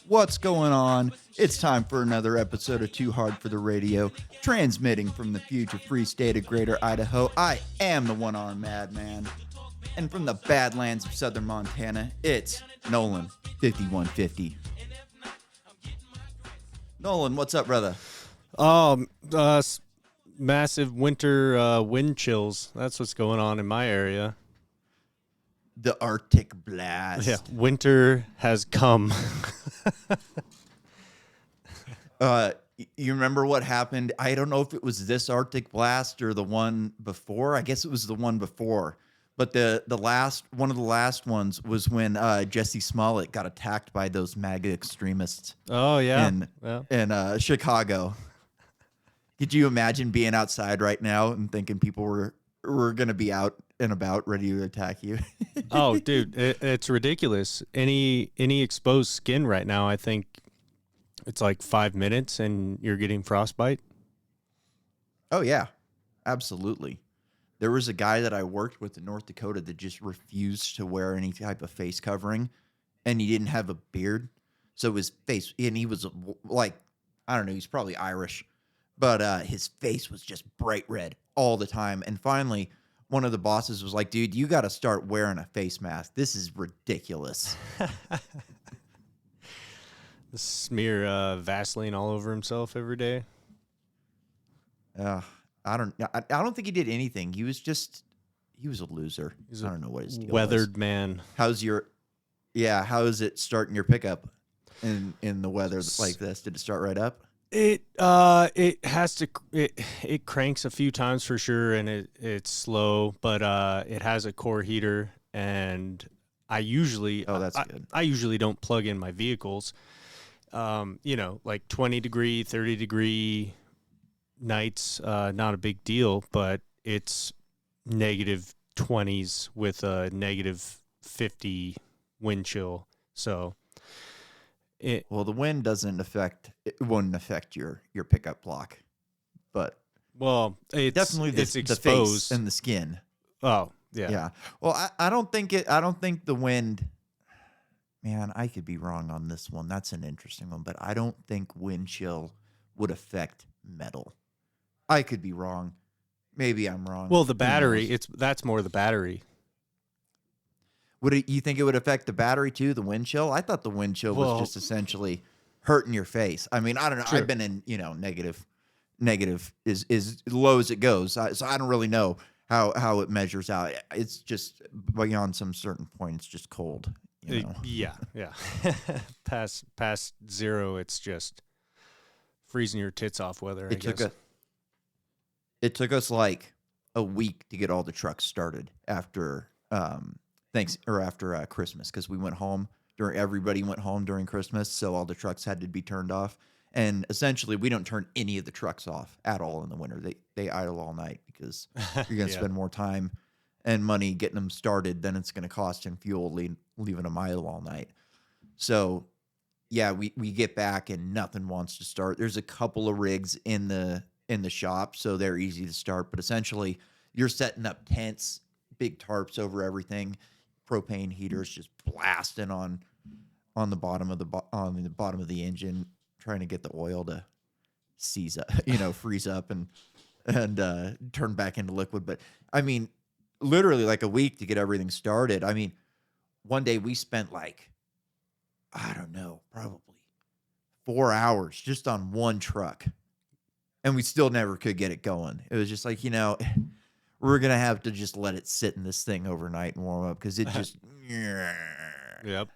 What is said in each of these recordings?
What's going on? It's time for another episode of Too Hard for the Radio, transmitting from the future free state of Greater Idaho. I am the one-armed madman. And from the badlands of southern Montana, it's Nolan, 5150. Nolan, what's up, brother? Massive winter wind chills. That's what's going on in my area. The Arctic blast. Yeah, winter has come. You remember what happened? I don't know if it was this Arctic blast or the one before. I guess it was the one before. But one of the last ones was when Jesse Smollett got attacked by those MAGA extremists. Oh yeah, in Chicago. Could you imagine being outside right now and thinking people were going to be out and about ready to attack you? Oh, dude, it's ridiculous. Any exposed skin right now, I think it's like 5 minutes and you're getting frostbite. Oh yeah, absolutely. There was a guy that I worked with in North Dakota that just refused to wear any type of face covering, and he didn't have a beard. So his face, and he was like, I don't know, he's probably Irish, but his face was just bright red all the time. And finally, one of the bosses was like, dude, you got to start wearing a face mask. This is ridiculous. Smear Vaseline all over himself every day. I don't think he did anything. He was a loser. I don't know what his deal weathered was. Man. How is it starting your pickup in the weather like this? Did it start right up? It cranks a few times for sure, and it's slow, but it has a core heater, and that's good. I usually don't plug in my vehicles. Like 20 degree, 30 degree nights, not a big deal, but it's negative 20s with a negative 50 wind chill. So the wind wouldn't affect your pickup block, but it's definitely it's the exposed face and the skin. Oh yeah. Yeah. Well, I don't think the wind, man, I could be wrong on this one. That's an interesting one, but I don't think wind chill would affect metal. I could be wrong. Maybe I'm wrong. Well, the battery, that's more the battery. You think it would affect the battery too, the wind chill? I thought the wind chill was just essentially hurting your face. I mean, I don't know. Sure. I've been in, negative is low as it goes. So I don't really know how it measures out. It's just beyond some certain point, it's just cold. Yeah. Past zero, it's just freezing your tits off weather, I guess. It took us like a week to get all the trucks started after Christmas, because we went home everybody went home during Christmas, so all the trucks had to be turned off. And essentially, we don't turn any of the trucks off at all in the winter. They idle all night because you're going to spend more time and money getting them started than it's going to cost in fuel leaving them idle all night. So, yeah, we get back and nothing wants to start. There's a couple of rigs in the shop, so they're easy to start. But essentially, you're setting up tents, big tarps over everything, propane heaters just blasting on the bottom of the engine, trying to get the oil to seize up, freeze up and turn back into liquid. But I mean, literally like a week to get everything started. I mean, one day we spent probably 4 hours just on one truck. And we still never could get it going. It was just like, we're going to have to just let it sit in this thing overnight and warm up because it just... Yep.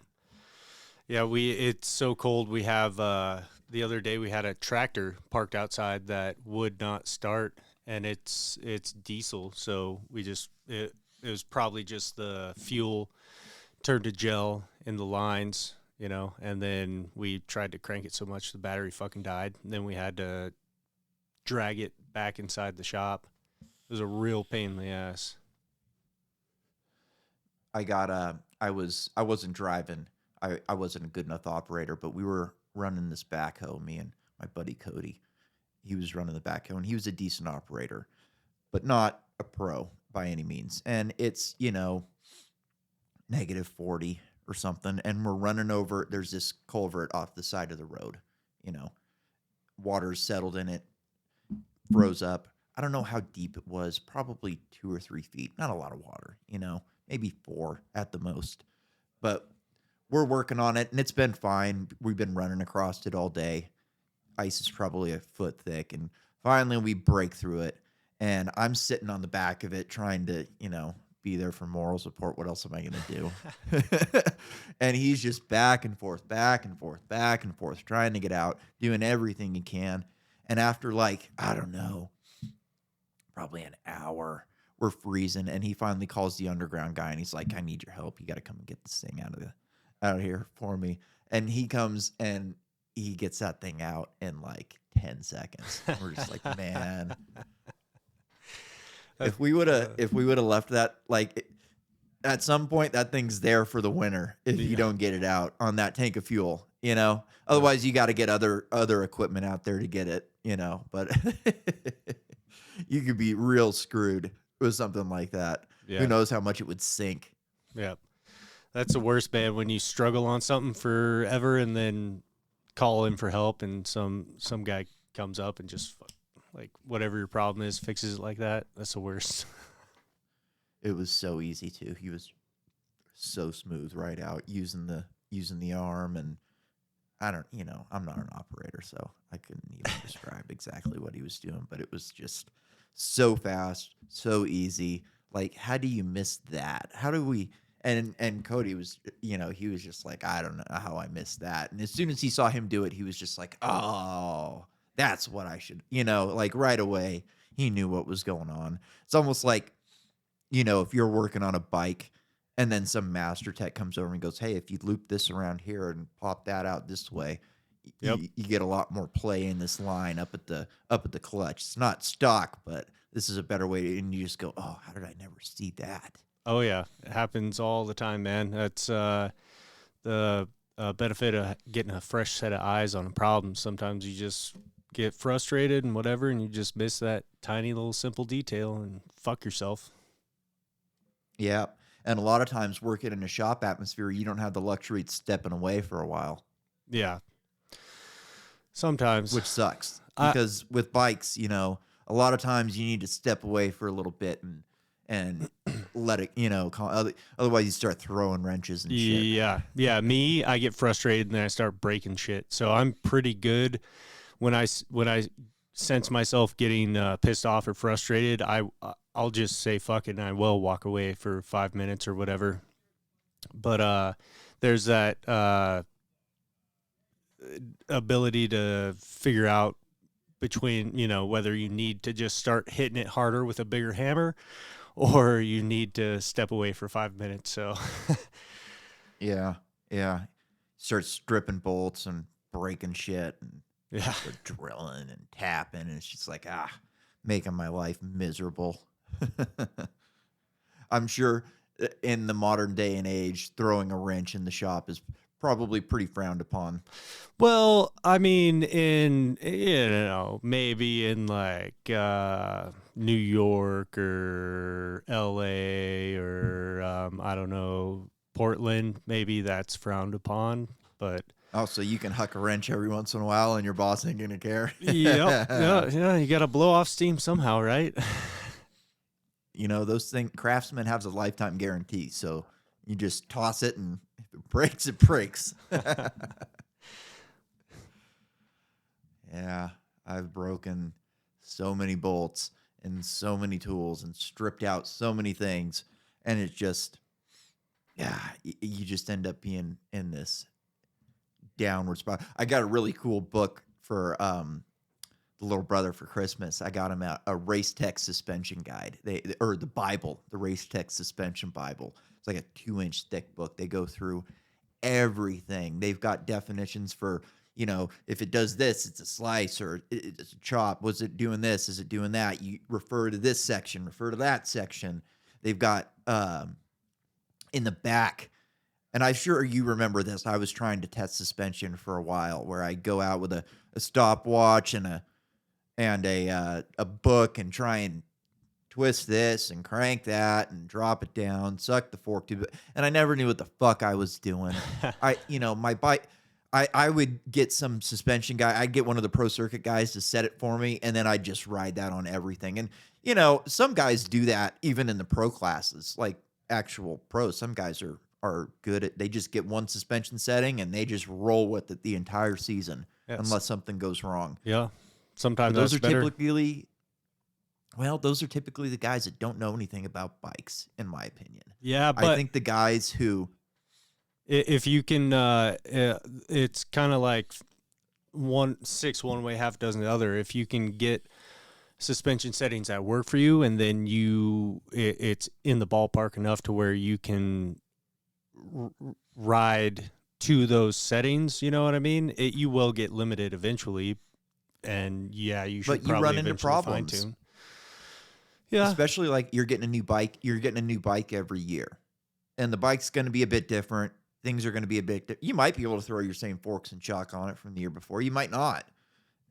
Yeah, it's so cold. We have, the other day we had a tractor parked outside that would not start, and it's diesel. So it was probably just the fuel turned to gel in the lines, and then we tried to crank it so much the battery fucking died. And then we had to drag it back inside the shop. It was a real pain in the ass. I wasn't driving. I wasn't a good enough operator, but we were running this backhoe, me and my buddy Cody. He was running the backhoe, and he was a decent operator, but not a pro by any means. And it's, -40 or something, and we're running over. There's this culvert off the side of the road. You know, water's settled in it, froze up. I don't know how deep it was, probably 2 or 3 feet. Not a lot of water, maybe 4 at the most. But we're working on it, and it's been fine. We've been running across it all day. Ice is probably a foot thick, and finally we break through it. And I'm sitting on the back of it trying to, be there for moral support. What else am I going to do? And he's just back and forth, back and forth, back and forth, trying to get out, doing everything he can. And after I don't know, probably an hour, we're freezing. And he finally calls the underground guy, and he's like, I need your help. You got to come and get this thing out of here for me. And he comes and he gets that thing out in 10 seconds. We're just like, man. If we would have left that, at some point that thing's there for the winter if you don't get it out on that tank of fuel, Otherwise you got to get other equipment out there to get it, but you could be real screwed with something like that. Yeah. Who knows how much it would sink. Yeah. That's the worst, man, when you struggle on something forever and then call in for help and some guy comes up and just whatever your problem is, fixes it like that. That's the worst. It was so easy too. He was so smooth right out using the arm, and I'm not an operator, so I couldn't even describe exactly what he was doing, but it was just so fast, so easy. How do you miss that? How do we? And Cody was, he was just like, I don't know how I missed that. And as soon as he saw him do it, he was just like, oh, that's what I should, right away, he knew what was going on. It's almost like, if you're working on a bike and then some master tech comes over and goes, hey, if you loop this around here and pop that out this way, you get a lot more play in this line up at the clutch. It's not stock, but this is a better way. And you just go, oh, how did I never see that? Oh, yeah. It happens all the time, man. That's the benefit of getting a fresh set of eyes on a problem. Sometimes you just get frustrated and whatever, and you just miss that tiny little simple detail and fuck yourself. Yeah. And a lot of times working in a shop atmosphere, you don't have the luxury of stepping away for a while. Yeah. Sometimes. Which sucks. Because with bikes, a lot of times you need to step away for a little bit and let it, otherwise you start throwing wrenches and shit. Yeah. Yeah. Me, I get frustrated and then I start breaking shit. So I'm pretty good when I sense myself getting pissed off or frustrated. I'll just say fuck it and I will walk away for 5 minutes or whatever. But there's that ability to figure out between, whether you need to just start hitting it harder with a bigger hammer or you need to step away for 5 minutes. So yeah. Start stripping bolts and breaking shit and start drilling and tapping, and it's just like, making my life miserable. I'm sure in the modern day and age, throwing a wrench in the shop is probably pretty frowned upon. Well, I mean, maybe in New York or LA or I don't know, Portland, maybe that's frowned upon, but so you can huck a wrench every once in a while and your boss ain't gonna care. Yeah, you gotta blow off steam somehow, right? Those things, Craftsman has a lifetime guarantee, so you just toss it, and if it breaks, it breaks. Yeah, I've broken so many bolts and so many tools and stripped out so many things, and it's just, you just end up being in this downward spot. I got a really cool book for the little brother for Christmas. I got him a race tech suspension guide, or the Bible, the race tech suspension Bible. It's like a 2-inch thick book. They go through everything. They've got definitions for, if it does this, it's a slice, or it's a chop. Was it doing this? Is it doing that? You refer to this section, refer to that section. They've got in the back, and I'm sure you remember this. I was trying to test suspension for a while, where I go out with a stopwatch and a book and try and twist this and crank that and drop it down, suck the fork tube. And I never knew what the fuck I was doing. My bike, I would get some suspension guy. I'd get one of the Pro Circuit guys to set it for me, and then I'd just ride that on everything. And, some guys do that even in the pro classes, like actual pros. Some guys are good at, they just get one suspension setting and they just roll with it the entire season unless something goes wrong. Yeah. Sometimes those are better. those are typically the guys that don't know anything about bikes, in my opinion. Yeah, but I think the guys who, if you can, it's kind of like one way, half dozen the other. If you can get suspension settings that work for you, and then it's in the ballpark enough to where you can ride to those settings, you know what I mean? You will get limited eventually, and you should but you run into problems. Fine-tune. Yeah, especially like you're getting a new bike every year, and the bike's going to be a bit different. Things are going to be a bit. You might be able to throw your same forks and shock on it from the year before. You might not.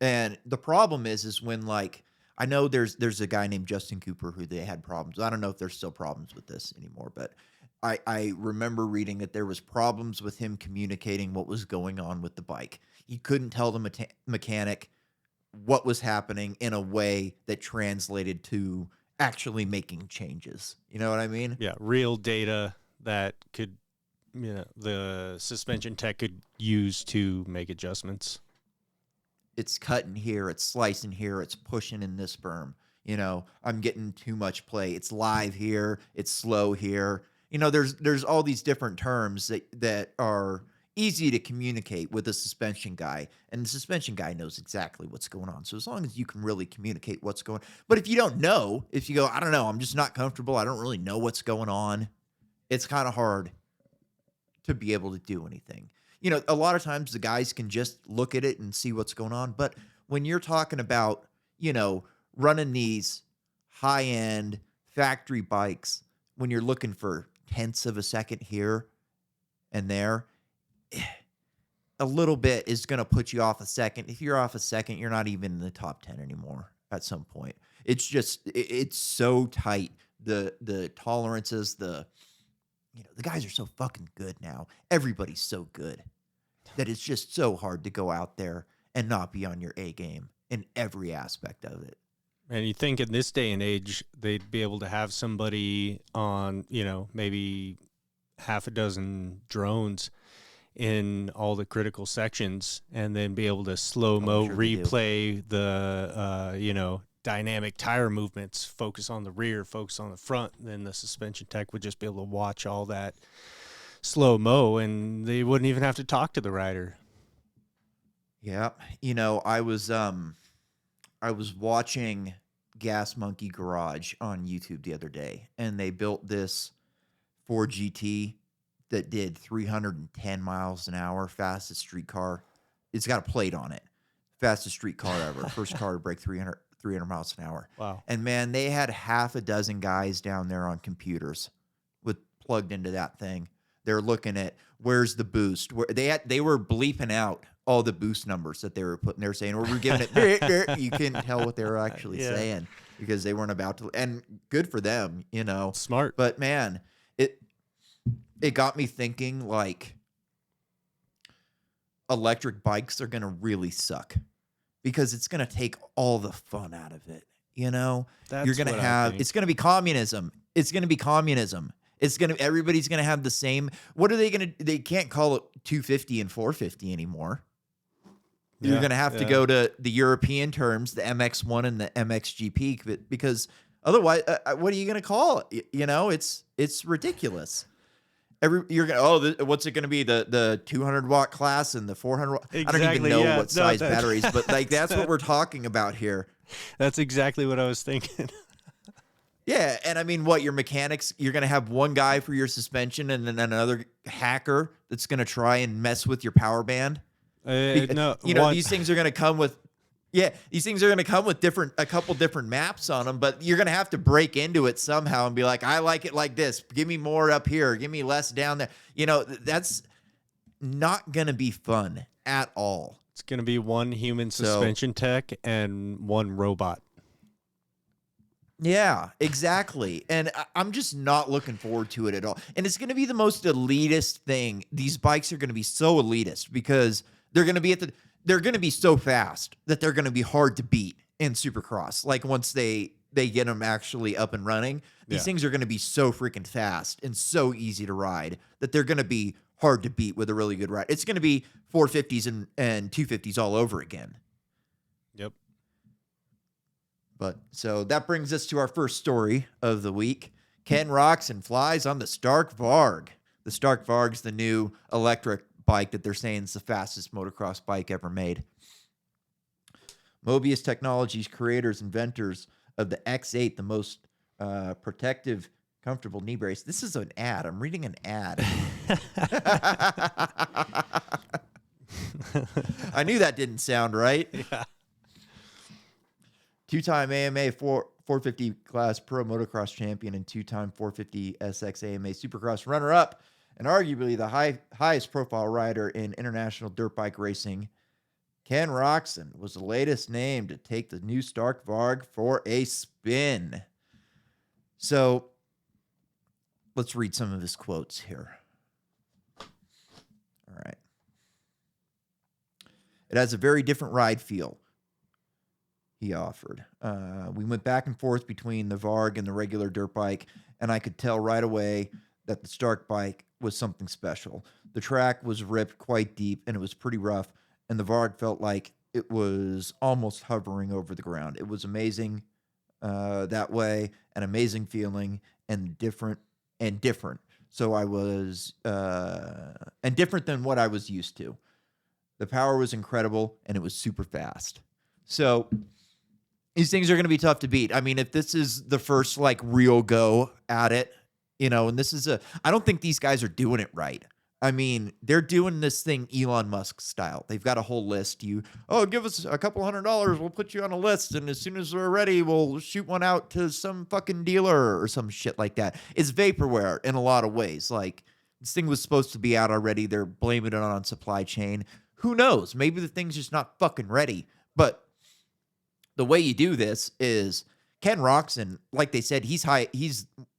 And the problem is when, like, I know there's a guy named Justin Cooper who they had problems. I don't know if there's still problems with this anymore, but I remember reading that there was problems with him communicating what was going on with the bike. He couldn't tell the mechanic what was happening in a way that translated to actually making changes. You know what I mean? Yeah, real data that could, the suspension tech could use to make adjustments. It's cutting here, it's slicing here, it's pushing in this berm. I'm getting too much play. It's live here, it's slow here. There's all these different terms that are easy to communicate with a suspension guy, and the suspension guy knows exactly what's going on. So as long as you can really communicate what's going on. But if you don't know, if you go, I don't know, I'm just not comfortable, I don't really know what's going on, it's kind of hard to be able to do anything. A lot of times the guys can just look at it and see what's going on. But when you're talking about, running these high-end factory bikes, when you're looking for tenths of a second here and there, a little bit is going to put you off a second. If you're off a second, you're not even in the top 10 anymore at some point. It's just, it's so tight. The tolerances, the guys are so fucking good now. Everybody's so good that it's just so hard to go out there and not be on your A game in every aspect of it. And you think in this day and age, they'd be able to have somebody on, maybe half a dozen drones in all the critical sections, and then be able to slow-mo replay the, dynamic tire movements, focus on the rear, focus on the front, and then the suspension tech would just be able to watch all that slow-mo, and they wouldn't even have to talk to the rider. Yeah. I was watching Gas Monkey Garage on YouTube the other day, and they built this Ford GT that did 310 miles an hour, fastest street car. It's got a plate on it. Fastest street car ever. First car to break 300 miles an hour. Wow. And man, they had half a dozen guys down there on computers plugged into that thing. They're looking at where's the boost. They were bleeping out all the boost numbers that they were putting. They were saying, we're giving it. You couldn't tell what they were actually saying because they weren't about to. And good for them, Smart. But man, it got me thinking, like, electric bikes are going to really suck because it's going to take all the fun out of it. You're going to have, it's going to be communism. Everybody's going to have the same. What are they going to, they can't call it 250 and 450 anymore. You're going to have to go to the European terms, the MX1 and the MXGP, because otherwise, what are you going to call it? It's ridiculous. What's it going to be? The 200 watt class and the 400 watt? Exactly, I don't even know what size batteries, but like that's what we're talking about here. That's exactly what I was thinking. Yeah, and I mean, your mechanics, you're going to have one guy for your suspension and then another hacker that's going to try and mess with your power band. These things are going to come with a couple different maps on them, but you're going to have to break into it somehow and be like, I like it like this. Give me more up here. Give me less down there. That's not going to be fun at all. It's going to be one human suspension tech and one robot. Yeah, exactly. And I'm just not looking forward to it at all. And it's going to be the most elitist thing. These bikes are going to be so elitist because they're going to be they're going to be so fast that they're going to be hard to beat in Supercross. Like once they get them actually up and running, these things are going to be so freaking fast and so easy to ride that they're going to be hard to beat with a really good ride. It's going to be 450s and 250s all over again. Yep. But so that brings us to our first story of the week. Ken rocks and flies on the Stark Varg. The Stark Varg's the new electric bike that they're saying is the fastest motocross bike ever made. Mobius Technologies, creators, inventors of the X8, the most protective, comfortable knee brace. This is an ad. I'm reading an ad. I knew that didn't sound right. Yeah. Two-time AMA 450 class pro motocross champion and two-time 450 SX AMA Supercross runner-up, and arguably the highest profile rider in international dirt bike racing, Ken Roczen was the latest name to take the new Stark Varg for a spin. So let's read some of his quotes here. All right. It has a very different ride feel, he offered. We went back and forth between the Varg and the regular dirt bike, and I could tell right away that the Stark bike was something special. The track was ripped quite deep, and it was pretty rough, and the Varg felt like it was almost hovering over the ground. It was amazing that way, an amazing feeling, and different. So I was, and different than what I was used to. The power was incredible, and it was super fast. So these things are going to be tough to beat. I mean, if this is the first like real go at it, you know, and this is I don't think these guys are doing it right. I mean, they're doing this thing Elon Musk style. They've got a whole list. Give us a couple $100. We'll put you on a list. And as soon as we're ready, we'll shoot one out to some fucking dealer or some shit like that. It's vaporware in a lot of ways. Like this thing was supposed to be out already. They're blaming it on supply chain. Who knows? Maybe the thing's just not fucking ready. But the way you do this is Ken Roczen, like they said, he's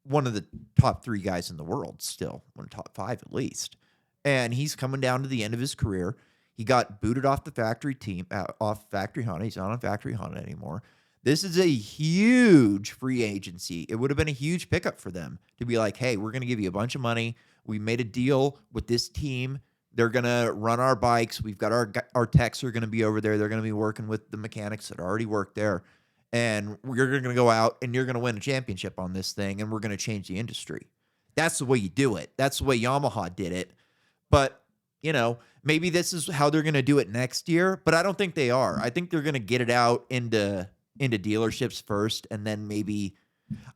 one of the top 3 guys in the world still, one of the top 5 at least. And he's coming down to the end of his career. He got booted off the factory team, off Factory Honda. He's not on Factory Honda anymore. This is a huge free agency. It would have been a huge pickup for them to be like, hey, we're going to give you a bunch of money. We made a deal with this team. They're going to run our bikes. We've got our techs are going to be over there. They're going to be working with the mechanics that already work there. And we're going to go out and you're going to win a championship on this thing. And we're going to change the industry. That's the way you do it. That's the way Yamaha did it. But, you know, maybe this is how they're going to do it next year. But I don't think they are. I think they're going to get it out into dealerships first. And then maybe,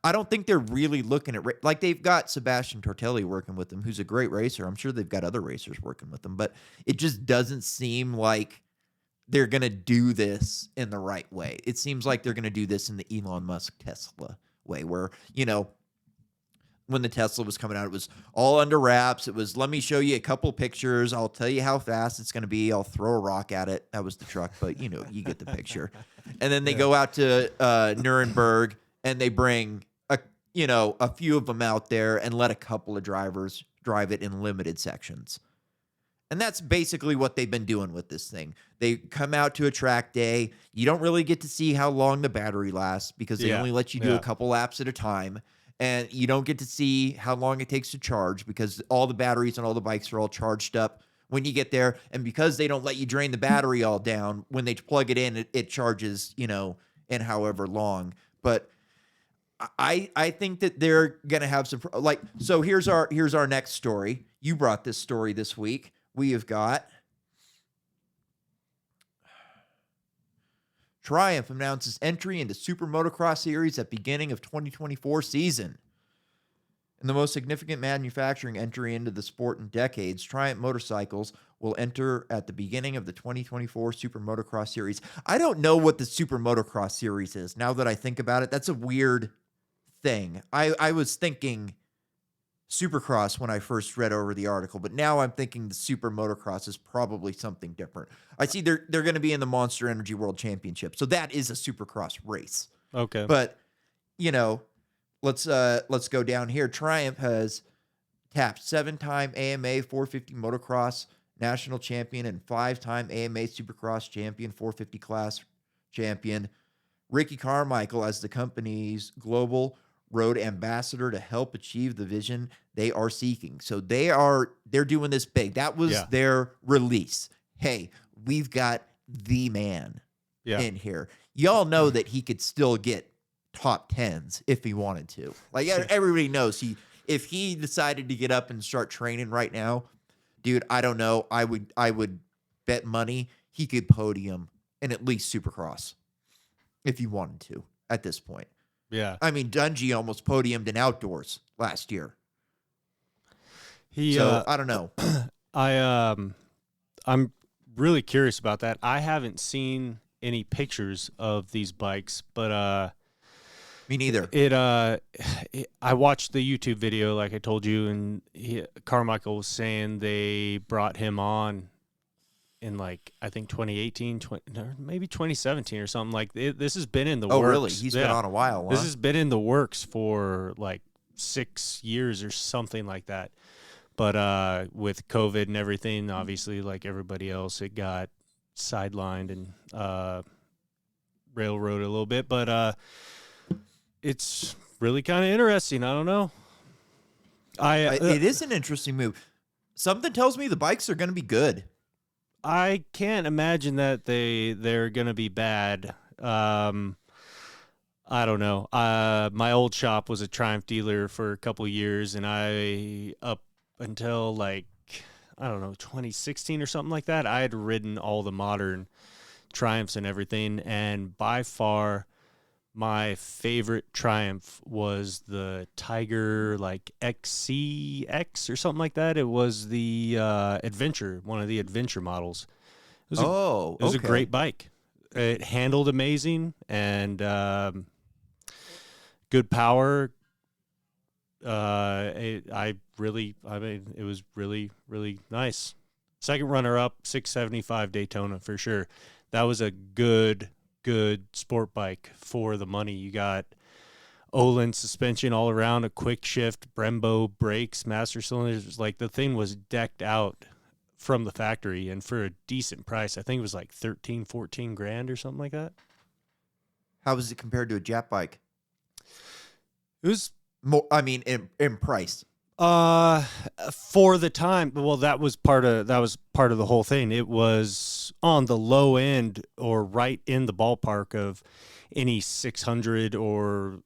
I don't think they're really looking at, like they've got Sebastian Tortelli working with them, who's a great racer. I'm sure they've got other racers working with them. But it just doesn't seem like they're going to do this in the right way. It seems like they're going to do this in the Elon Musk Tesla way where, you know, when the Tesla was coming out, it was all under wraps. It was, let me show you a couple pictures. I'll tell you how fast it's going to be. I'll throw a rock at it. That was the truck, but you know, you get the picture. And then they go out to Nuremberg and they bring a few of them out there and let a couple of drivers drive it in limited sections. And that's basically what they've been doing with this thing. They come out to a track day. You don't really get to see how long the battery lasts because they only let you do a couple laps at a time. And you don't get to see how long it takes to charge because all the batteries on all the bikes are all charged up when you get there. And because they don't let you drain the battery all down, when they plug it in, it charges, you know, in however long. But I think that they're going to have some, like, so here's our next story. You brought this story this week. We have got Triumph announces entry into Super Motocross Series at beginning of 2024 season. In the most significant manufacturing entry into the sport in decades, Triumph Motorcycles will enter at the beginning of the 2024 Super Motocross Series. I don't know what the Super Motocross Series is. Now that I think about it, that's a weird thing. I was thinking Supercross when I first read over the article, but now I'm thinking the Super Motocross is probably something different. I see they're going to be in the Monster Energy World Championship, so that is a Supercross race. Okay. But you know, let's go down here. Triumph has tapped 7-time AMA 450 motocross national champion and 5-time AMA Supercross champion, 450 class champion, Ricky Carmichael as the company's global road ambassador to help achieve the vision they are seeking. So they're doing this big. That was their release. Hey, we've got the man in here. Y'all know that he could still get top 10s if he wanted to. Like everybody knows if he decided to get up and start training right now, dude, I don't know. I would bet money he could podium in at least Supercross if he wanted to at this point. Yeah. I mean, Dungey almost podiumed in outdoors last year. I don't know. I'm really curious about that. I haven't seen any pictures of these bikes, but me neither. I watched the YouTube video, like I told you, and Carmichael was saying they brought him on in I think 2018, maybe 2017 or something. Like this has been in the works. Oh, really? He's been on a while. Huh? This has been in the works for 6 years or something like that. But with COVID and everything, obviously, like everybody else, it got sidelined and railroaded a little bit. But it's really kind of interesting. I don't know. It is an interesting move. Something tells me the bikes are going to be good. I can't imagine that they're going to be bad. I don't know. My old shop was a Triumph dealer for a couple of years, and up until 2016 or something like that, I had ridden all the modern Triumphs and everything, and by far my favorite Triumph was the Tiger XCX or something like that. It was the Adventure, one of the Adventure models. It was a great bike. It handled amazing and good power. It was really, really nice. Second runner up, 675 Daytona for sure. That was a good sport bike for the money. You got Olin suspension all around, a quick shift, Brembo brakes, master cylinders. The thing was decked out from the factory, and for a decent price. I think it was 13-14 grand or something like that. How was it compared to a Jap bike? It was more, I mean, in price. For the time, well, that was part of the whole thing. It was on the low end or right in the ballpark of any 600 or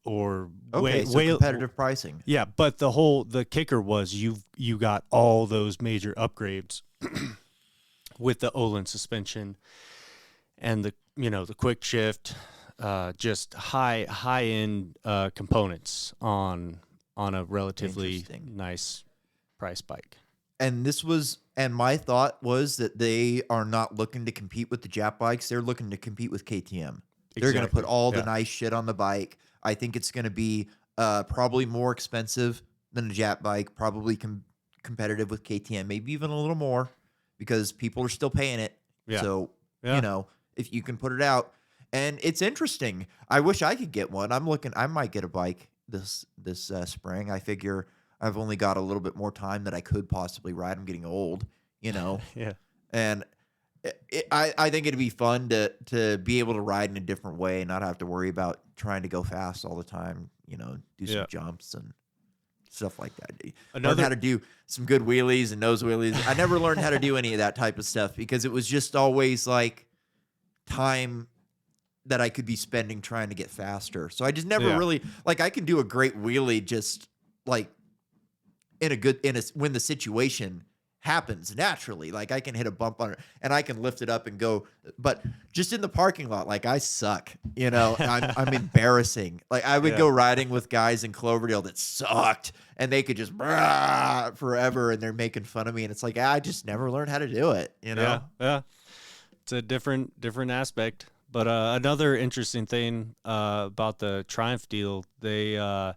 way competitive pricing. Yeah, but the kicker was you got all those major upgrades with the Olin suspension and the quick shift, just high end components on a relatively nice price bike. And my thought was that they are not looking to compete with the Jap bikes. They're looking to compete with KTM. They're going to put all the nice shit on the bike. I think it's going to be probably more expensive than a Jap bike, probably competitive with KTM, maybe even a little more because people are still paying it. Yeah. So, if you can put it out. And it's interesting. I wish I could get one. I might get a bike this spring. I figure I've only got a little bit more time that I could possibly ride. I'm getting old, Yeah. And I think it'd be fun to be able to ride in a different way and not have to worry about trying to go fast all the time, do some jumps and stuff like that. Learn how to do some good wheelies and nose wheelies. I never learned how to do any of that type of stuff because it was just always time that I could be spending trying to get faster. So I just never really I can do a great wheelie just when the situation happens naturally. I can hit a bump on it and I can lift it up and go, but just in the parking lot, I suck, I'm embarrassing. I would go riding with guys in Cloverdale that sucked and they could just forever and they're making fun of me. And it's I just never learned how to do it, Yeah. It's a different aspect. But another interesting thing about the Triumph deal, I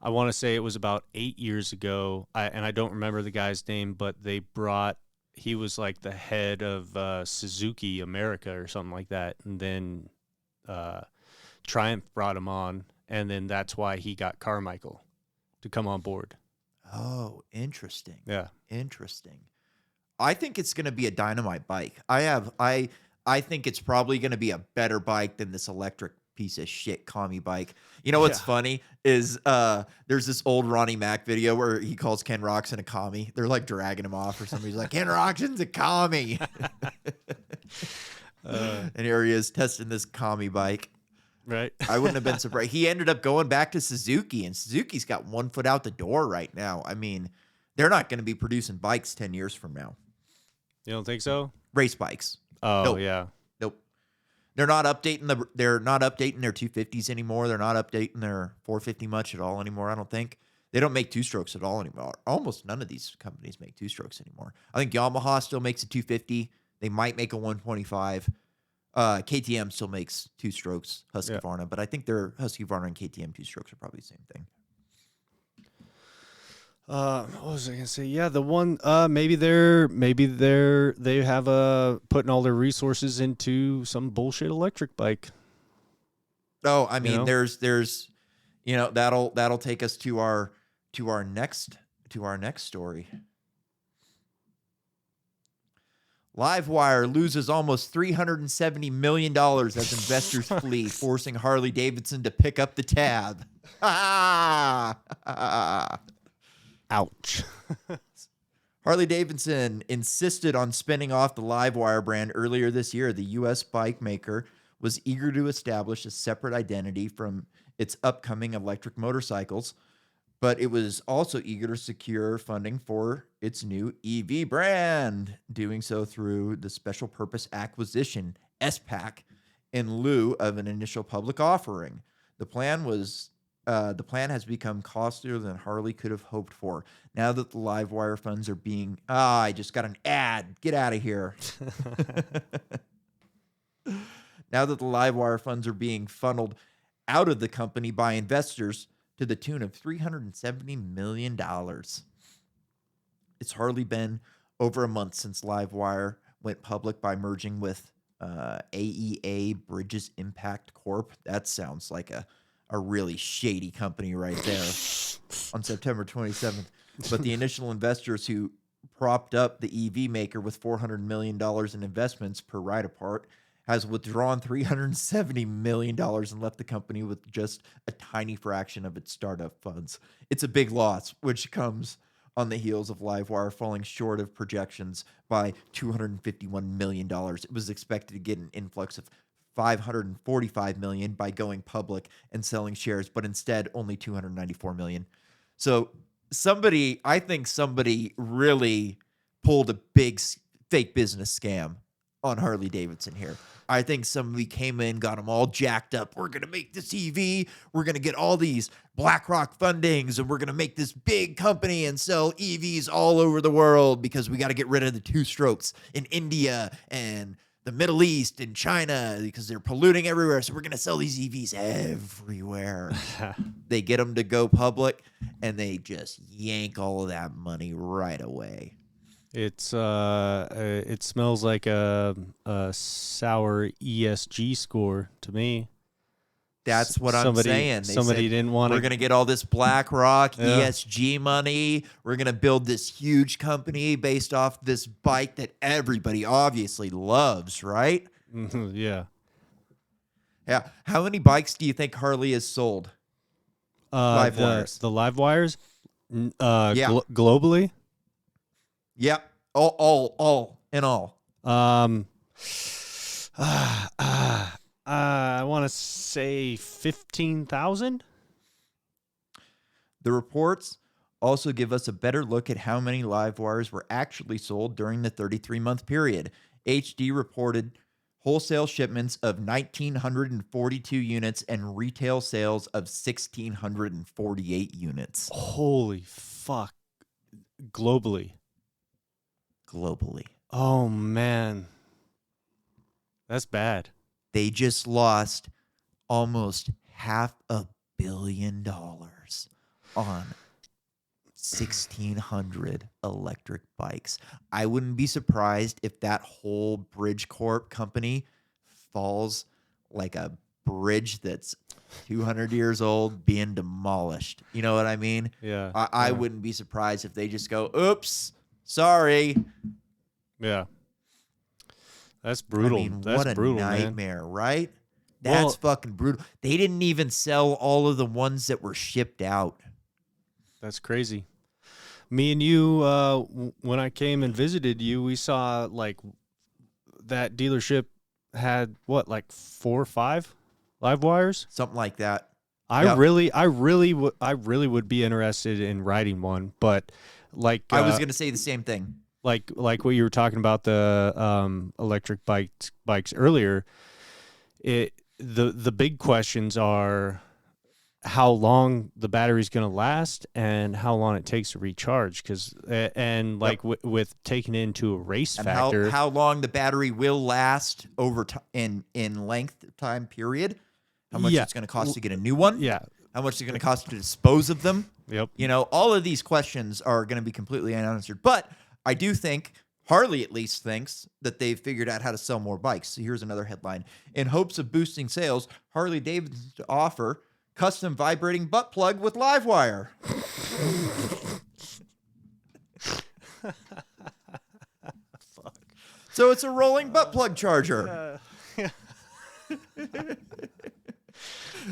want to say it was about 8 years ago, and I don't remember the guy's name, but he was the head of Suzuki America or something like that, and then Triumph brought him on, and then that's why he got Carmichael to come on board. Oh, interesting. Yeah. Interesting. I think it's going to be a dynamite bike. I think it's probably going to be a better bike than this electric piece of shit commie bike. You know what's funny is there's this old Ronnie Mac video where he calls Ken Roxon a commie. They're like dragging him off or something. He's like, Ken Roxon's a commie. And here he is testing this commie bike. Right. I wouldn't have been surprised. He ended up going back to Suzuki, and Suzuki's got one foot out the door right now. I mean, they're not going to be producing bikes 10 years from now. You don't think so? Race bikes. Oh, Nope. yeah. Nope. They're not updating their 250s anymore. They're not updating their 450 much at all anymore, I don't think. They don't make two strokes at all anymore. Almost none of these companies make two strokes anymore. I think Yamaha still makes a 250. They might make a 125. KTM still makes two strokes, Husqvarna, but I think their Husqvarna and KTM two strokes are probably the same thing. What was I gonna say? Yeah, the one maybe they have putting all their resources into some bullshit electric bike. Oh, I mean, there's that'll take us to our next story. Livewire loses almost $370 million as investors flee, forcing Harley Davidson to pick up the tab. Ouch. Harley Davidson insisted on spinning off the Livewire brand earlier this year. The U.S. bike maker was eager to establish a separate identity from its upcoming electric motorcycles, but it was also eager to secure funding for its new EV brand, doing so through the special purpose acquisition, SPAC, in lieu of an initial public offering. The plan has become costlier than Harley could have hoped for. Now that the Livewire funds are being... I just got an ad. Get out of here. Now that the Livewire funds are being funneled out of the company by investors to the tune of $370 million. It's hardly been over a month since Livewire went public by merging with AEA Bridges Impact Corp. That sounds like a really shady company right there on September 27th. But the initial investors who propped up the EV maker with $400 million in investments per ride apart has withdrawn $370 million and left the company with just a tiny fraction of its startup funds. It's a big loss, which comes on the heels of Livewire falling short of projections by $251 million. It was expected to get an influx of $545 million by going public and selling shares, but instead only $294 million. So I think somebody really pulled a big fake business scam on Harley Davidson here. I think somebody came in, got them all jacked up. We're going to make this EV. We're going to get all these BlackRock fundings, and we're going to make this big company and sell EVs all over the world because we got to get rid of the two strokes in India and the Middle East and China because they're polluting everywhere. So we're going to sell these EVs everywhere. They get them to go public, and they just yank all of that money right away. It smells like a sour ESG score to me. That's what I'm saying. Somebody didn't want to. We're going to get all this BlackRock ESG money. We're going to build this huge company based off this bike that everybody obviously loves, right? Yeah. Yeah. How many bikes do you think Harley has sold? Livewires. The Livewires? Globally? Yep. All in all. I want to say 15,000. The reports also give us a better look at how many Livewires were actually sold during the 33-month period. HD reported wholesale shipments of 1,942 units and retail sales of 1,648 units. Holy fuck. Globally. Oh, man. That's bad. They just lost almost $500 million on 1,600 electric bikes. I wouldn't be surprised if that whole Bridge Corp company falls like a bridge that's 200 years old being demolished. You know what I mean? Yeah. I wouldn't be surprised if they just go, oops, sorry. Yeah. That's brutal. I mean, That's what a brutal, nightmare, man. right? Well, That's fucking brutal. They didn't even sell all of the ones that were shipped out. That's crazy. Me and you, when I came and visited you, we saw like that dealership had what, like 4 or 5 live wires? Something like that. I Yep. really would be interested in riding one, but like I was going to say the same thing. Like what you were talking about, the electric bikes earlier. The big questions are how long the battery's going to last and how long it takes to recharge, with taking into a race And factor, how long the battery will last over in length time period, how much it's going to cost to get a new one, how much it's going to cost to dispose of them. Yep. You know, all of these questions are going to be completely unanswered. But I do think Harley at least thinks that they've figured out how to sell more bikes. So here's another headline. In hopes of boosting sales, Harley Davidson to offer custom vibrating butt plug with Livewire. Fuck. So it's a rolling butt plug charger.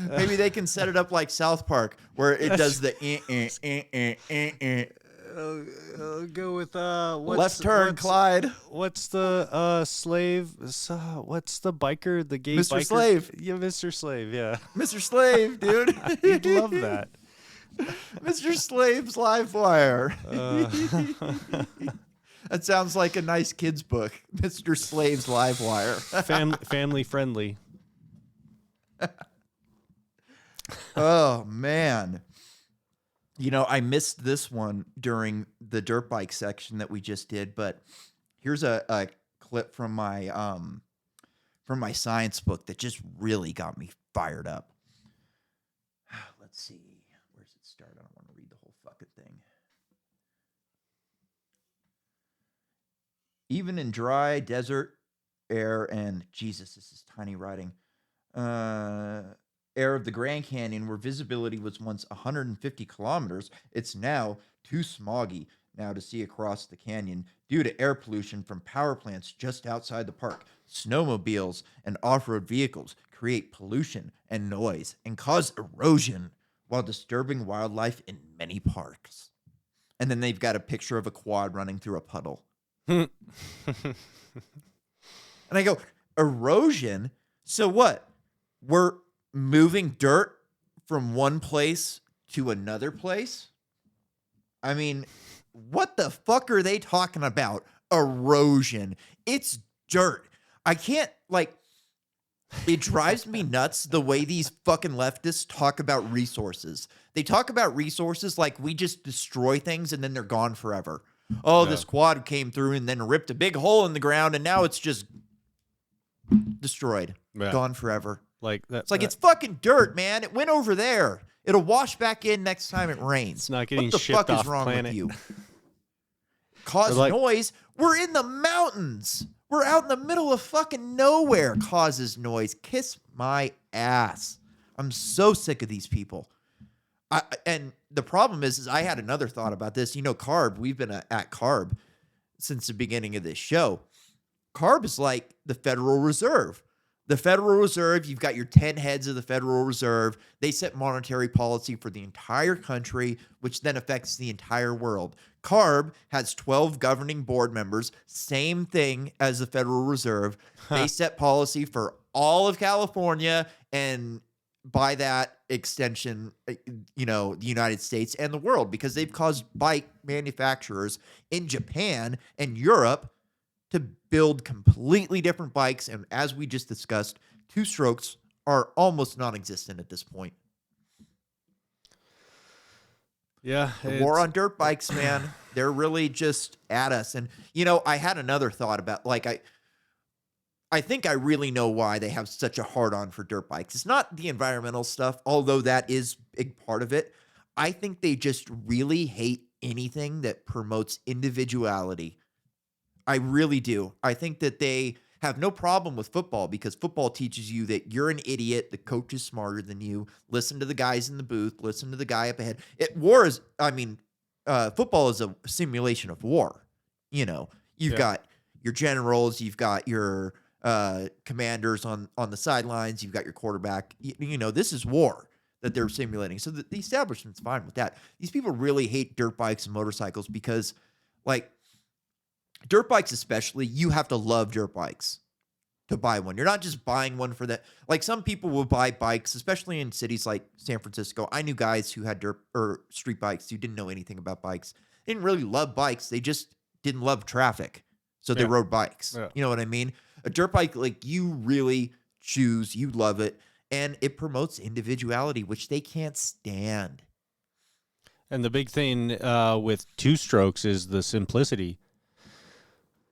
Maybe they can set it up like South Park, where it does the go with left turn, Clyde. What's the slave? What's the biker? The gay Mr. biker? Slave. Yeah, Mr. Slave. Yeah, Mr. Slave, dude. you'd love that. Mr. Slave's Livewire. That sounds like a nice kid's book. Mr. Slave's Livewire. Family friendly. Oh, man. You know, I missed this one during the dirt bike section that we just did, but here's a clip from my science book that just really got me fired up. Let's see. Where's it start? I don't want to read the whole fucking thing. Even in dry desert air and Jesus, this is tiny writing. Air of the Grand Canyon, where visibility was once 150 kilometers, it's now too smoggy now to see across the canyon due to air pollution from power plants just outside the park. Snowmobiles and off-road vehicles create pollution and noise and cause erosion while disturbing wildlife in many parks. And then they've got a picture of a quad running through a puddle. And I go, erosion? So what? We're moving dirt from one place to another place? I mean, what the fuck are they talking about? Erosion. It's dirt. I can't, it drives me nuts the way these fucking leftists talk about resources. They talk about resources like we just destroy things and then they're gone forever. Oh, this quad came through and then ripped a big hole in the ground and now it's just destroyed. Yeah. Gone forever. It's fucking dirt, man. It went over there. It'll wash back in next time it rains. It's not getting shipped off planet. What the fuck is wrong with you? Cause noise? We're in the mountains. We're out in the middle of fucking nowhere. Causes noise. Kiss my ass. I'm so sick of these people. And the problem is I had another thought about this. You know, CARB, we've been at CARB since the beginning of this show. CARB is like the Federal Reserve. The Federal Reserve, you've got your 10 heads of the Federal Reserve. They set monetary policy for the entire country, which then affects the entire world. CARB has 12 governing board members, same thing as the Federal Reserve. They set policy for all of California and by that extension, you know, the United States and the world, because they've caused bike manufacturers in Japan and Europe to build completely different bikes. And as we just discussed, two strokes are almost non-existent at this point. Yeah. The war on dirt bikes, man, they're really just at us. And, you know, I had another thought about, I think I really know why they have such a hard-on for dirt bikes. It's not the environmental stuff, although that is a big part of it. I think they just really hate anything that promotes individuality. I really do. I think that they have no problem with football because football teaches you that you're an idiot. The coach is smarter than you. Listen to the guys in the booth. Listen to the guy up ahead. Football is a simulation of war. You know, you've got your generals, you've got your commanders on the sidelines, you've got your quarterback. You know, this is war that they're simulating. So the establishment's fine with that. These people really hate dirt bikes and motorcycles because, like, dirt bikes especially, you have to love dirt bikes to buy one. You're not just buying one for that. Like, some people will buy bikes, especially in cities like San Francisco. I knew guys who had dirt or street bikes who didn't know anything about bikes. They didn't really love bikes. They just didn't love traffic. So they rode bikes. Yeah. You know what I mean? A dirt bike, like, you really choose, you love it, and it promotes individuality, which they can't stand. And the big thing with two strokes is the simplicity.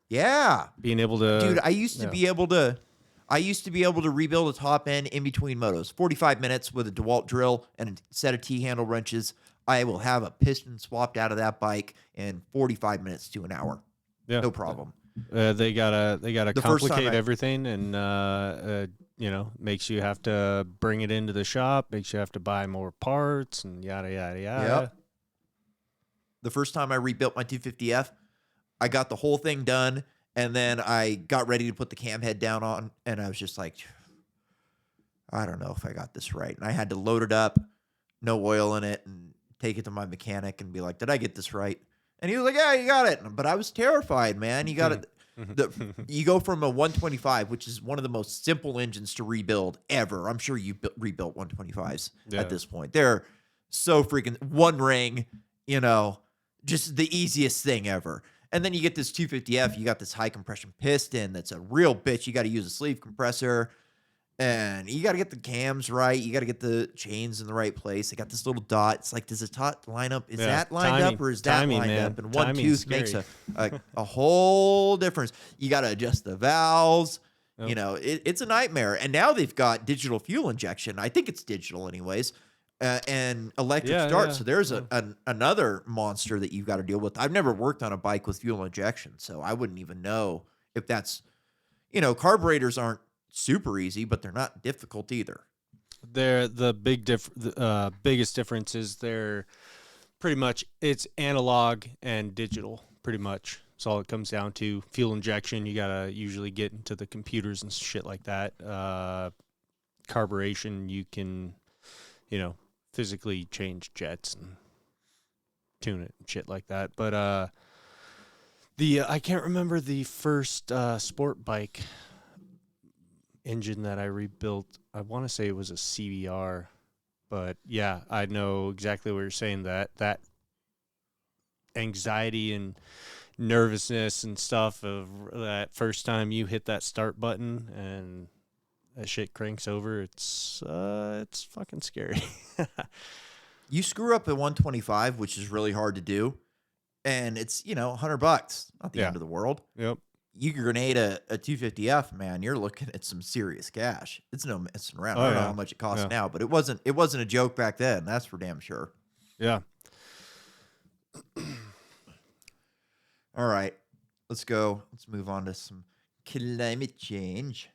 Yeah. Being able to... Dude, I used to be able to rebuild a top end in between motos. 45 minutes with a DeWalt drill and a set of T-handle wrenches. I will have a piston swapped out of that bike in 45 minutes to an hour. Yeah. No problem. They gotta complicate everything, and makes you have to bring it into the shop, makes you have to buy more parts, and yada yada yada. Yep. The first time I rebuilt my 250F, I got the whole thing done, and then I got ready to put the cam head down on, and I was just like, I don't know if I got this right, and I had to load it up, no oil in it, and take it to my mechanic and be like, did I get this right? And he was like, yeah, you got it. But I was terrified, man. You got it. You go from a 125, which is one of the most simple engines to rebuild ever. I'm sure you rebuilt 125s at this point. They're so freaking one ring, just the easiest thing ever. And then you get this 250F. You got this high compression piston that's a real bitch. You got to use a sleeve compressor. And you got to get the cams right. You got to get the chains in the right place. They got this little dot. It's like, does the dot line up? Is that lined up or is that lined up? And one tooth makes a whole difference. You got to adjust the valves. Yep. It's a nightmare. And now they've got digital fuel injection. I think it's digital anyways. And electric start. Yeah. So there's another monster that you've got to deal with. I've never worked on a bike with fuel injection, so I wouldn't even know if that's, carburetors aren't super easy, but they're not difficult either. They're the biggest difference is they're pretty much it's analog and digital. Pretty much, that's all it comes down to. Fuel injection, you gotta usually get into the computers and shit like that. Carburation, you can, physically change jets and tune it and shit like that. But I can't remember the first sport bike engine that I rebuilt. I want to say it was a CBR, but yeah, I know exactly what you're saying, that anxiety and nervousness and stuff of that first time you hit that start button and that shit cranks over. It's fucking scary. You screw up at 125, which is really hard to do, and it's $100, not the end of the world. Yep. You grenade a 250F, man, you're looking at some serious cash. It's no messing around. I don't know how much it costs now, but it wasn't a joke back then. That's for damn sure. Yeah. All right, let's go. Let's move on to some climate change.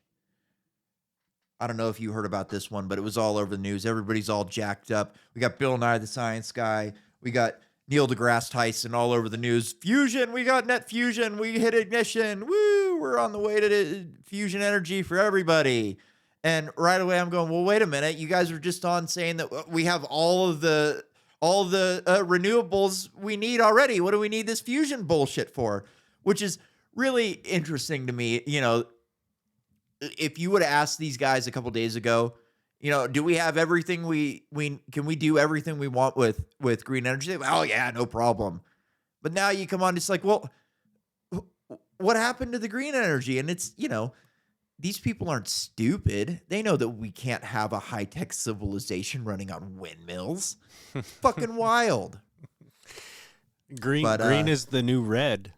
I don't know if you heard about this one, but it was all over the news. Everybody's all jacked up. We got Bill Nye the Science Guy. We got Neil deGrasse Tyson all over the news. Fusion, we got net fusion. We hit ignition. Woo, we're on the way to fusion energy for everybody. And right away I'm going, well, wait a minute. You guys were just on saying that we have all the renewables we need already. What do we need this fusion bullshit for? Which is really interesting to me. If you would have asked these guys a couple days ago, do we have everything can we do everything we want with green energy? Oh yeah, no problem. But now you come on, it's like, well, what happened to the green energy? And it's, these people aren't stupid. They know that we can't have a high-tech civilization running on windmills. Fucking wild. Green is the new red.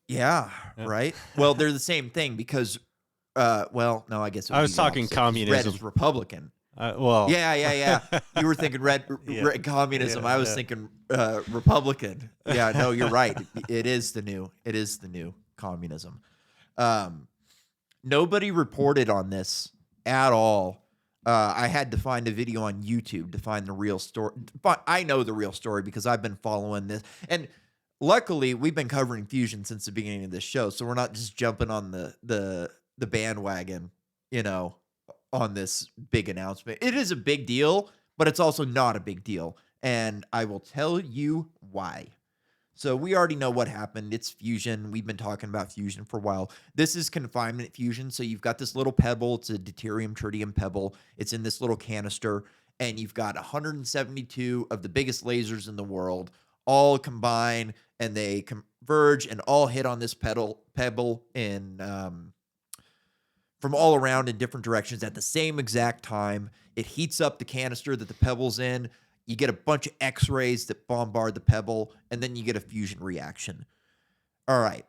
Yeah, right? Well, they're the same thing because no, I guess I was talking communism. Red is Republican. Yeah. You were thinking red communism. Yeah, I was thinking Republican. Yeah, no, you're right. It is the new communism. Nobody reported on this at all. I had to find a video on YouTube to find the real story. But I know the real story because I've been following this. And luckily, we've been covering fusion since the beginning of this show, so we're not just jumping on the bandwagon, on this big announcement. It is a big deal, but it's also not a big deal, and I will tell you why. So we already know what happened. It's fusion. We've been talking about fusion for a while. This is confinement fusion. So you've got this little pebble. It's a deuterium tritium pebble. It's in this little canister, and you've got 172 of the biggest lasers in the world all combine, and they converge and all hit on this pebble in from all around in different directions at the same exact time. It heats up the canister that the pebble's in. You get a bunch of X-rays that bombard the pebble, and then you get a fusion reaction. All right.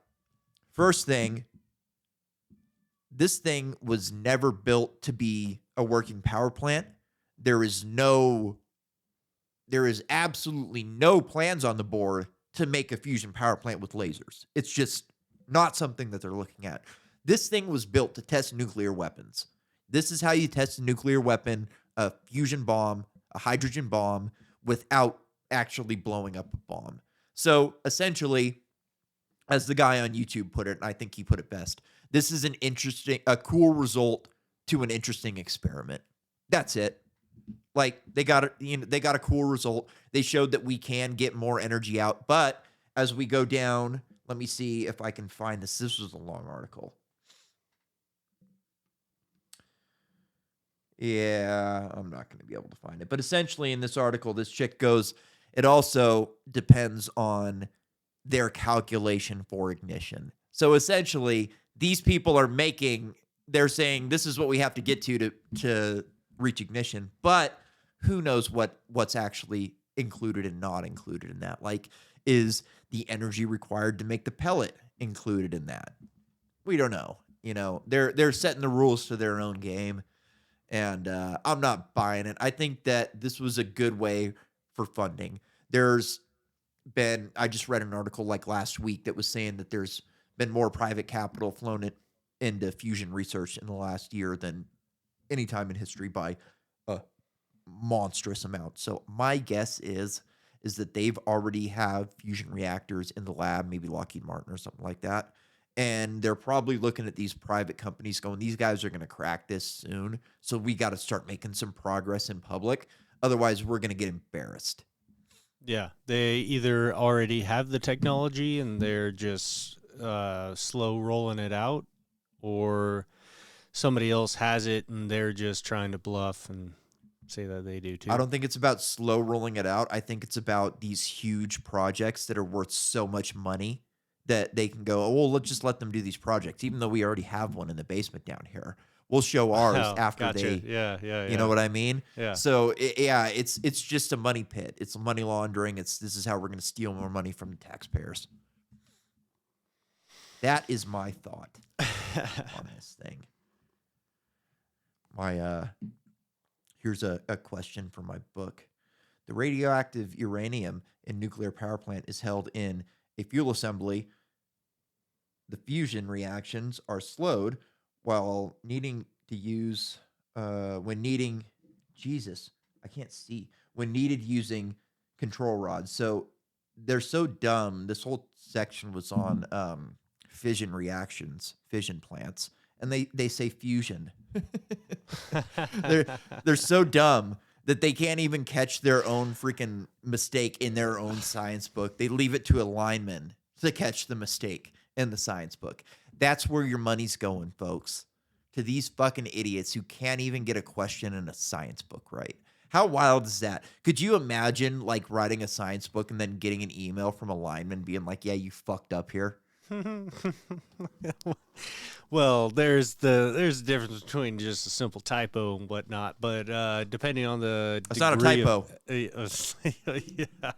First thing, this thing was never built to be a working power plant. There is absolutely no plans on the board to make a fusion power plant with lasers. It's just not something that they're looking at. This thing was built to test nuclear weapons. This is how you test a nuclear weapon, a fusion bomb, a hydrogen bomb, without actually blowing up a bomb. So essentially, as the guy on YouTube put it, and I think he put it best, this is a cool result to an interesting experiment. That's it. Like they got a cool result. They showed that we can get more energy out. But as we go down, let me see if I can find this. This was a long article. Yeah, I'm not going to be able to find it. But essentially in this article, this chick goes, it also depends on their calculation for ignition. So essentially, these people they're saying this is what we have to get to reach ignition. But who knows what's actually included and not included in that? Like, is the energy required to make the pellet included in that? We don't know. They're setting the rules to their own game. And I'm not buying it. I think that this was a good way for funding. I just read an article like last week that was saying that there's been more private capital flown into fusion research in the last year than any time in history by a monstrous amount. So my guess is that they've already have fusion reactors in the lab, maybe Lockheed Martin or something like that. And they're probably looking at these private companies going, these guys are going to crack this soon. So we got to start making some progress in public. Otherwise, we're going to get embarrassed. Yeah. They either already have the technology and they're just slow rolling it out, or somebody else has it and they're just trying to bluff and say that they do too. I don't think it's about slow rolling it out. I think it's about these huge projects that are worth so much money that they can go, oh, well, let's just let them do these projects, even though we already have one in the basement down here. We'll show ours after gotcha. they, Yeah. You know what I mean? Yeah. So it's just a money pit. It's money laundering. This is how we're going to steal more money from the taxpayers. That is my thought on this thing. Here's a question from my book. The radioactive uranium in nuclear power plant is held in a fuel assembly. The fusion reactions are slowed while needing to use when needed using control rods. So they're so dumb. This whole section was on fission reactions, fission plants, and they say fusion. They're so dumb that they can't even catch their own freaking mistake in their own science book. They leave it to a lineman to catch the mistake in the science book. That's where your money's going, folks. To these fucking idiots who can't even get a question in a science book right. How wild is that? Could you imagine like writing a science book and then getting an email from a lineman being like, yeah, you fucked up here? Well, there's a difference between just a simple typo and whatnot, but depending on the It's not a typo. Yeah.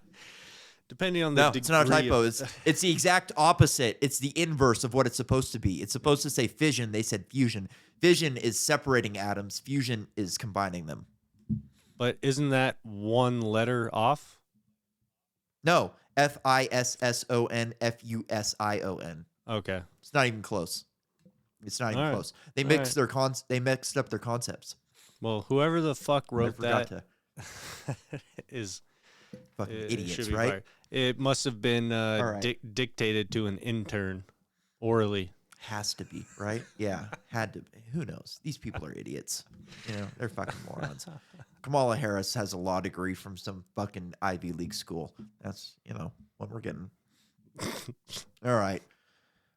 Depending on the degree. It's not a typo. It's the exact opposite. It's the inverse of what it's supposed to be. It's supposed to say fission. They said fusion. Fission is separating atoms. Fusion is combining them. But isn't that one letter off? No. FISSON FUSION. Okay. It's not even close. It's not even All right. close. They All mixed right. they mixed up their concepts. Well, whoever the fuck I wrote forgot that to is fucking it idiots, should be right? fired. It must have been All right. dictated to an intern orally. Has to be, right? Yeah, had to be. Who knows? These people are idiots. You know, they're fucking morons. Kamala Harris has a law degree from some fucking Ivy League school. That's, what we're getting. All right.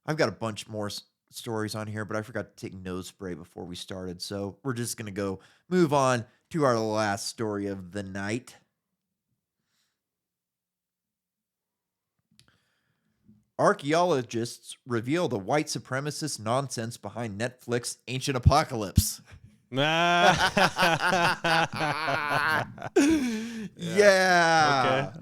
I've got a bunch more stories on here, but I forgot to take nose spray before we started. So we're just going to move on to our last story of the night. Archaeologists reveal the white supremacist nonsense behind Netflix Ancient Apocalypse. Yeah.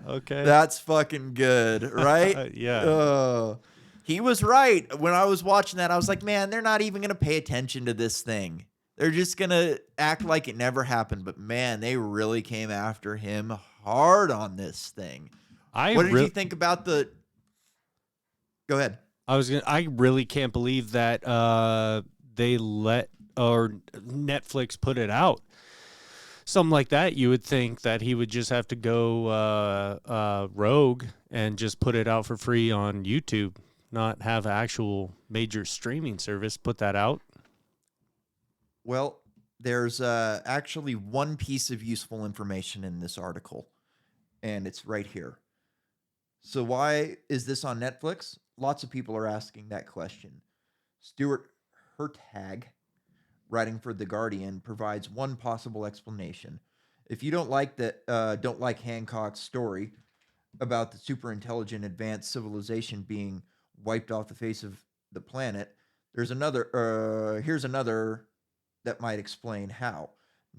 Okay. That's fucking good, right? Yeah. He was right. When I was watching that, I was like, man, they're not even going to pay attention to this thing. They're just going to act like it never happened. But man, they really came after him hard on this thing. What did you think about the... Go ahead. I really can't believe that they let or Netflix put it out. Something like that, you would think that he would just have to go rogue and just put it out for free on YouTube, not have an actual major streaming service put that out. Well, there's actually one piece of useful information in this article, and it's right here. So why is this on Netflix? Lots of people are asking that question. Stuart Hertag, writing for The Guardian, provides one possible explanation. If you don't like Hancock's story about the superintelligent advanced civilization being wiped off the face of the planet, here's another that might explain how.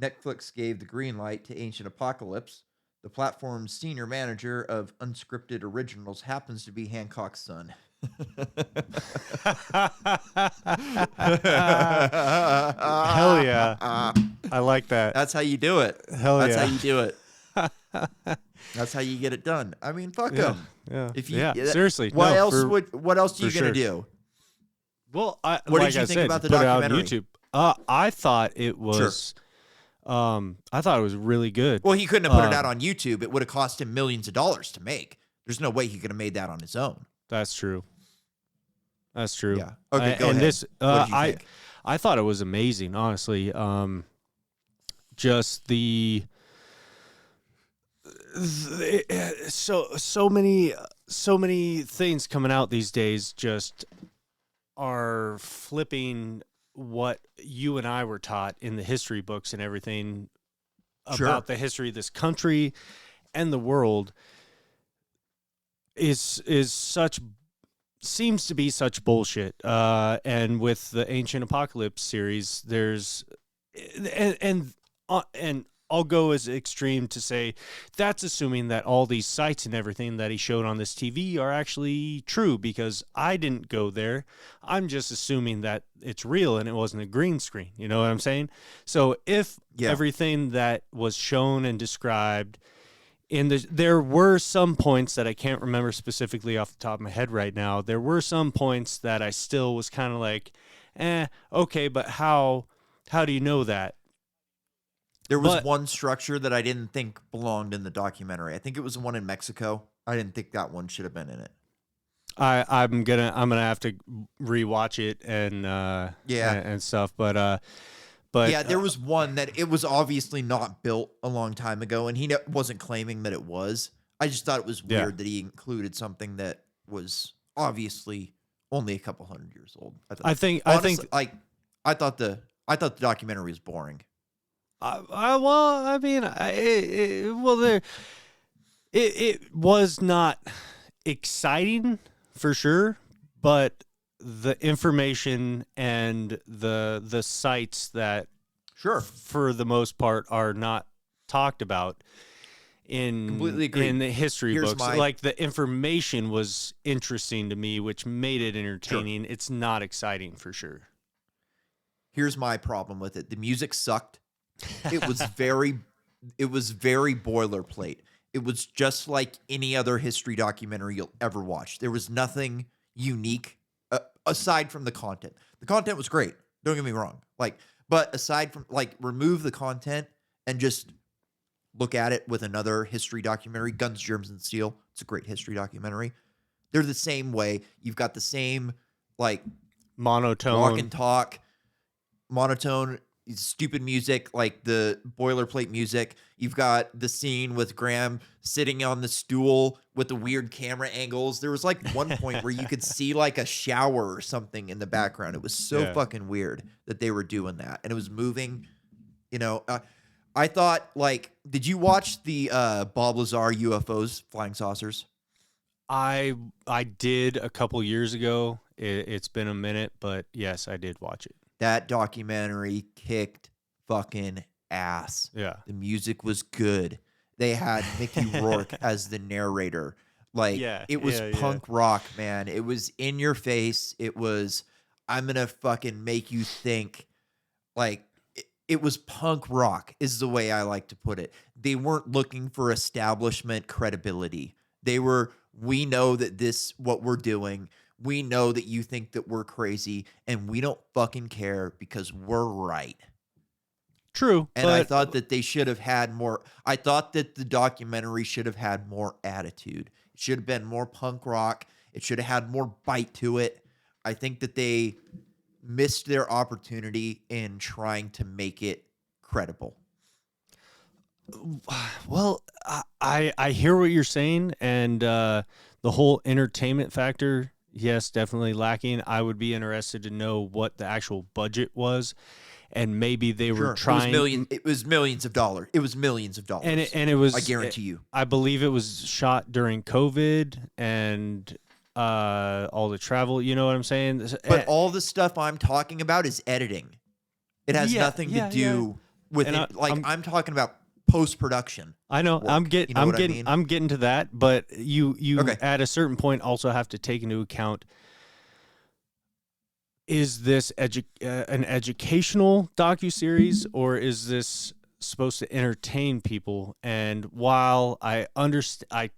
Netflix gave the green light to Ancient Apocalypse. The platform's senior manager of unscripted originals happens to be Hancock's son. Hell yeah. I like that. That's how you do it. That's how you do it. That's how you get it done. I mean, fuck them. Yeah. Seriously. What else are you going to do? Well, what did you think about the documentary? Put it out on YouTube. I thought it was I thought it was really good. Well, he couldn't have put it out on YouTube. It would have cost him millions of dollars to make. There's no way he could have made that on his own. That's true. Yeah. Okay, go ahead. What did you think? I thought it was amazing, honestly. Just so many things coming out these days just are flipping what you and I were taught in the history books and everything about the history of this country and the world seems to be such bullshit. And with the Ancient Apocalypse series, there's and I'll go as extreme to say that's assuming that all these sites and everything that he showed on this TV are actually true, because I didn't go there. I'm just assuming that it's real and it wasn't a green screen. You know what I'm saying? So if everything that was shown and described there were some points that I can't remember specifically off the top of my head right now. There were some points that I still was kind of like, okay, but how do you know that? There was one structure that I didn't think belonged in the documentary. I think it was the one in Mexico. I didn't think that one should have been in it. I'm gonna have to rewatch it and stuff, but yeah, there was one that it was obviously not built a long time ago, and he wasn't claiming that it was. I just thought it was weird that he included something that was obviously only a couple hundred years old. I thought the documentary was boring. It was not exciting for sure, but the information and the sites that for the most part are not talked about in the history books. Like the information was interesting to me, which made it entertaining. It's not exciting for sure. Here's my problem with it. The music sucked. It was very boilerplate. It was just like any other history documentary you'll ever watch. There was nothing unique aside from the content. The content was great. Don't get me wrong. Like, but aside from like remove the content and just look at it with another history documentary, Guns, Germs, and Steel. It's a great history documentary. They're the same way. You've got the same like monotone walk and talk, monotone, stupid music, like the boilerplate music. You've got the scene with Graham sitting on the stool with the weird camera angles. There was like one point where you could see like a shower or something in the background. It was so fucking weird that they were doing that. And it was moving, you know. I thought, like, did you watch the Bob Lazar UFOs, Flying Saucers? I did a couple years ago. It's been a minute, but yes, I did watch it. That documentary kicked fucking ass. Yeah. The music was good. They had Mickey Rourke as the narrator. Like, it was punk rock, man. It was in your face. It was, I'm going to fucking make you think. Like, it was punk rock is the way I like to put it. They weren't looking for establishment credibility. They were, we know that this, what we're doing, we know that you think that we're crazy, and we don't fucking care because we're right. True. And I thought that they should have had more. I thought that the documentary should have had more attitude. It should have been more punk rock. It should have had more bite to it. I think that they missed their opportunity in trying to make it credible. Well, I hear what you're saying, and the whole entertainment factor, yes, definitely lacking. I would be interested to know what the actual budget was, and maybe they were trying. It was millions of dollars. It was millions of dollars, and it was. I guarantee you. I believe it was shot during COVID and all the travel. You know what I'm saying? But all the stuff I'm talking about is editing. It has nothing to do with it. I'm talking about post-production. I know. Work. I'm getting to that, but you okay. At a certain point also have to take into account, is this an educational docuseries, or is this supposed to entertain people? And while I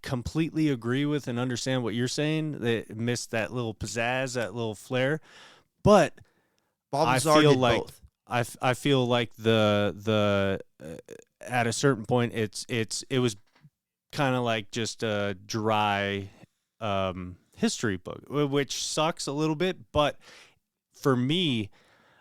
completely agree with and understand what you're saying, that missed that little pizzazz, that little flair, but I feel like both. I feel like the at a certain point it was kind of like just a dry history book, which sucks a little bit, but for me,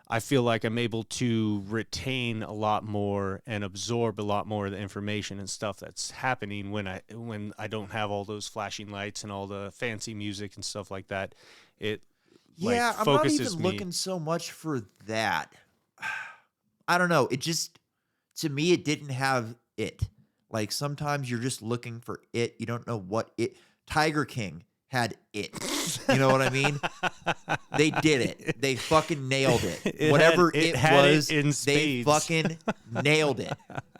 I feel like I'm able to retain a lot more and absorb a lot more of the information and stuff that's happening when I don't have all those flashing lights and all the fancy music and stuff like that. It I'm not even looking so much for that. I don't know. It just, to me, it didn't have it. Like, sometimes you're just looking for it. You don't know what it. Tiger King had it. You know what I mean? They did it. They fucking nailed it. Whatever it was, they fucking nailed it.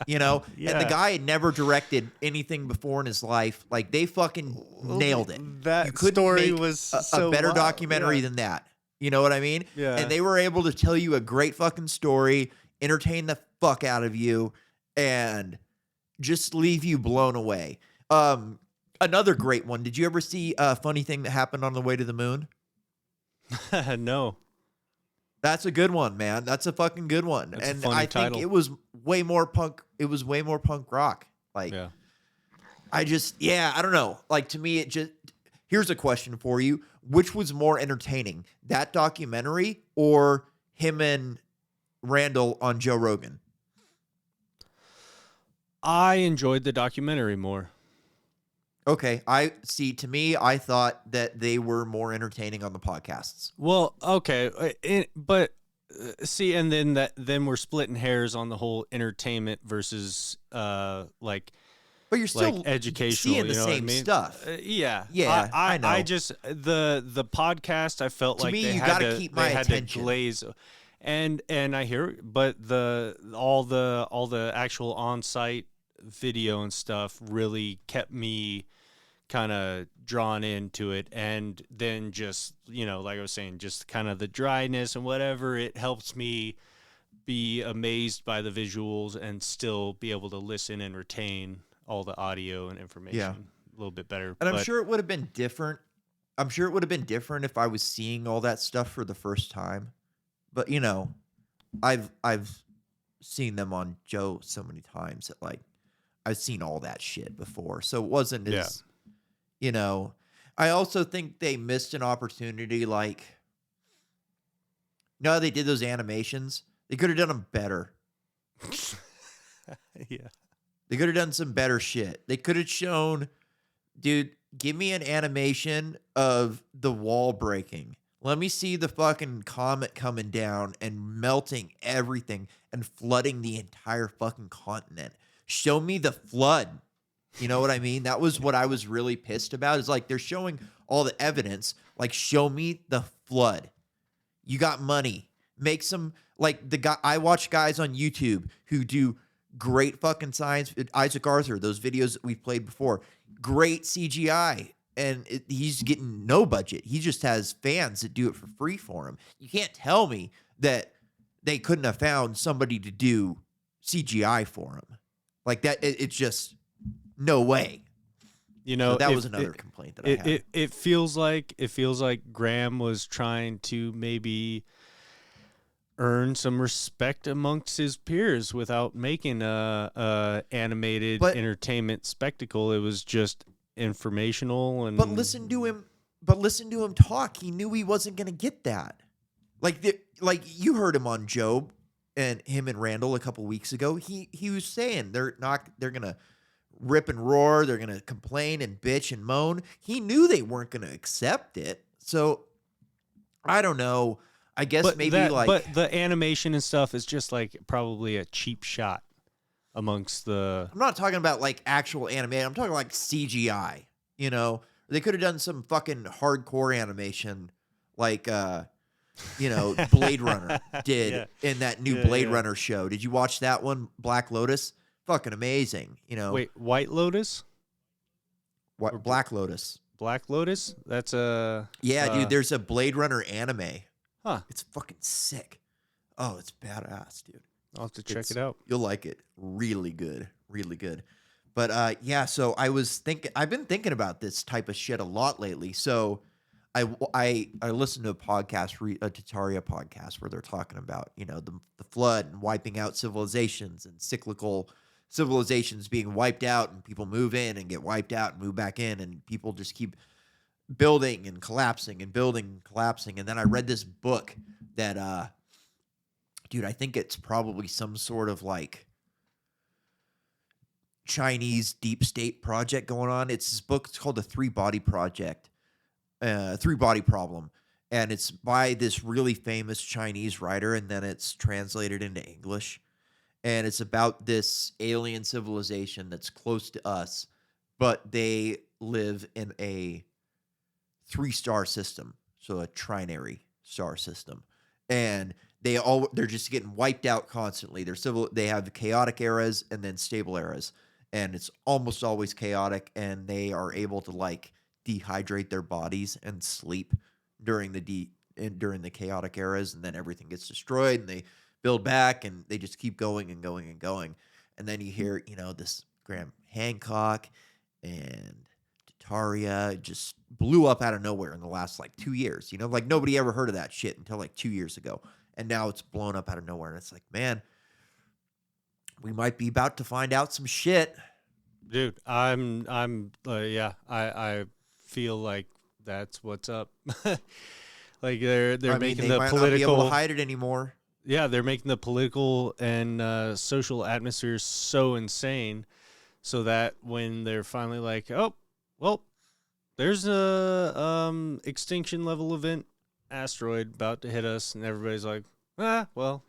You know? Yeah. And the guy had never directed anything before in his life. Like, they fucking nailed it. That story was a better documentary than that. You know what I mean? Yeah. And they were able to tell you a great fucking story, entertain the fuck out of you, and just leave you blown away. Another great one. Did you ever see a funny thing that happened on the way to the moon? No. That's a good one, man. That's a fucking good one. That's and a funny think it was way more punk. It was way more punk rock. Like, I don't know. Like, to me, here's a question for you. Which was more entertaining, that documentary or him and Randall on Joe Rogan? I enjoyed the documentary more. Okay, to me, I thought that they were more entertaining on the podcasts. Well, okay, see, and then we're splitting hairs on the whole entertainment versus but you're still like educational, seeing the same stuff. Yeah. I know. I just the podcast, I felt to like me, they you had to keep my attention. To glaze, and I hear, but all the actual on-site video and stuff really kept me kind of drawn into it, and then just, like I was saying, just kind of the dryness and whatever, it helps me be amazed by the visuals and still be able to listen and retain all the audio and information a little bit better. And I'm sure it would have been different. I'm sure it would have been different if I was seeing all that stuff for the first time. But I've seen them on Joe so many times that like I've seen all that shit before. So it wasn't as I also think they missed an opportunity. Like, no, they did those animations. They could have done them better. Yeah. They could have done some better shit. They could have shown, dude, give me an animation of the wall breaking. Let me see the fucking comet coming down and melting everything and flooding the entire fucking continent. Show me the flood. You know what I mean? That was what I was really pissed about. Is like they're showing all the evidence. Like, show me the flood. You got money. Make some, like the guy. I watch guys on YouTube who do great fucking science. Isaac Arthur, those videos that we've played before. Great CGI. And he's getting no budget. He just has fans that do it for free for him. You can't tell me that they couldn't have found somebody to do CGI for him. Like that, it's just no way. So that was another complaint that I had. It feels like Graham was trying to maybe earn some respect amongst his peers without making a animated entertainment spectacle. It was just informational and. But listen to him talk. He knew he wasn't going to get that. Like you heard him on Job and him and Randall a couple weeks ago. He was saying they're going to rip and roar. They're going to complain and bitch and moan. He knew they weren't going to accept it. So I don't know. I guess but the animation and stuff is just like probably a cheap shot amongst the. I'm not talking about like actual animation. I'm talking like CGI. They could have done some fucking hardcore animation, like Blade Runner did in that new Blade Runner show. Did you watch that one, Black Lotus? Fucking amazing. Wait, White Lotus? What? Black Lotus. Black Lotus? That's a. Yeah, dude. There's a Blade Runner anime. Huh. It's fucking sick. Oh, it's badass, dude. I'll have to check it out. You'll like it. Really good. Really good. But so I've been thinking about this type of shit a lot lately. So I listened to a podcast, a Tataria podcast, where they're talking about, the flood and wiping out civilizations and cyclical civilizations being wiped out, and people move in and get wiped out and move back in, and people just keep building and collapsing and building and collapsing. And then I read this book that, dude, I think it's probably some sort of like Chinese deep state project going on. It's this book. It's called The Three Body Project, Three Body Problem. And it's by this really famous Chinese writer. And then it's translated into English. And it's about this alien civilization that's close to us, but they live in a 3-star system. So a trinary star system. And they're just getting wiped out constantly. They have chaotic eras and then stable eras. And it's almost always chaotic, and they are able to like dehydrate their bodies and sleep during the chaotic eras, and then everything gets destroyed and they build back, and they just keep going and going and going. And then you hear, this Graham Hancock and Tataria just blew up out of nowhere in the last like 2 years. Like nobody ever heard of that shit until like 2 years ago. And now it's blown up out of nowhere. And it's like, man, we might be about to find out some shit. Dude, I feel like that's what's up. Like they're making the political. They might not be able to hide it anymore. Yeah, they're making the political and social atmosphere so insane, so that when they're finally like, oh, well, there's a extinction level event asteroid about to hit us, and everybody's like, well,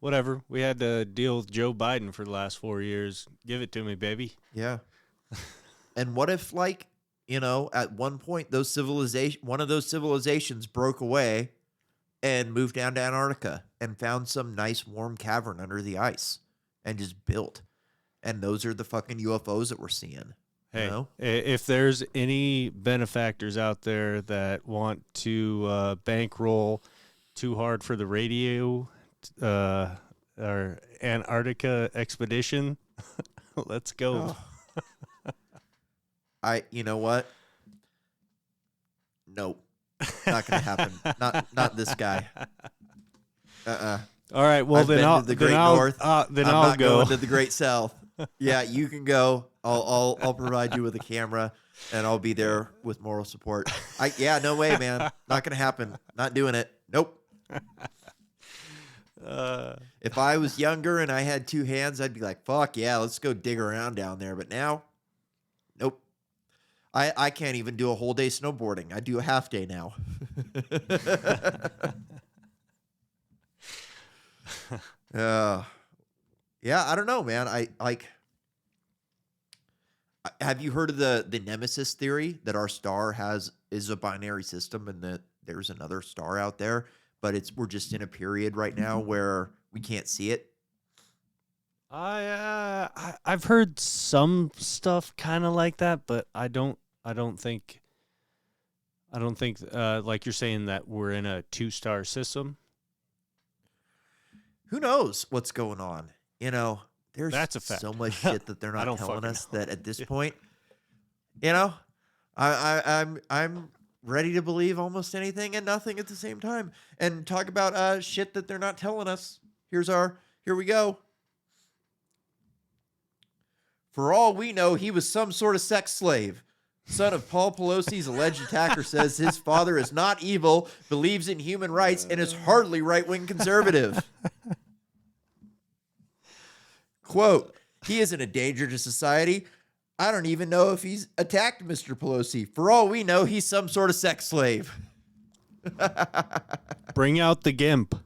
whatever. We had to deal with Joe Biden for the last 4 years. Give it to me, baby. Yeah. And what if, like, at one point one of those civilizations broke away and moved down to Antarctica and found some nice warm cavern under the ice and just built. And those are the fucking UFOs that we're seeing. Hey, if there's any benefactors out there that want to bankroll Too Hard for the Radio or Antarctica expedition, let's go. You know what? Nope. Not going to happen. Not this guy. All right. Well, I've then been I'll to the Great I'll, North. then I'm I'll not go. going to the Great South. Yeah, you can go. I'll provide you with a camera, and I'll be there with moral support. No way, man. Not gonna happen. Not doing it. Nope. If I was younger and I had 2 hands, I'd be like, fuck yeah, let's go dig around down there. But now, nope. I can't even do a whole day snowboarding. I do a half day now. Yeah, I don't know, man. Have you heard of the nemesis theory that our star is a binary system and that there's another star out there, but we're just in a period right now where we can't see it? I've heard some stuff kind of like that, but I don't think like you're saying that we're in a 2-star system. Who knows what's going on? There's That's a fact. so much shit that they're not telling us know. that at this point, I'm ready to believe almost anything and nothing at the same time. And talk about shit that they're not telling us. Here we go. For all we know, he was some sort of sex slave. Son of Paul Pelosi's alleged attacker says his father is not evil, believes in human rights, and is hardly right-wing conservative. Quote, he isn't a danger to society. I don't even know if he's attacked Mr. Pelosi. For all we know, he's some sort of sex slave. Bring out the GIMP.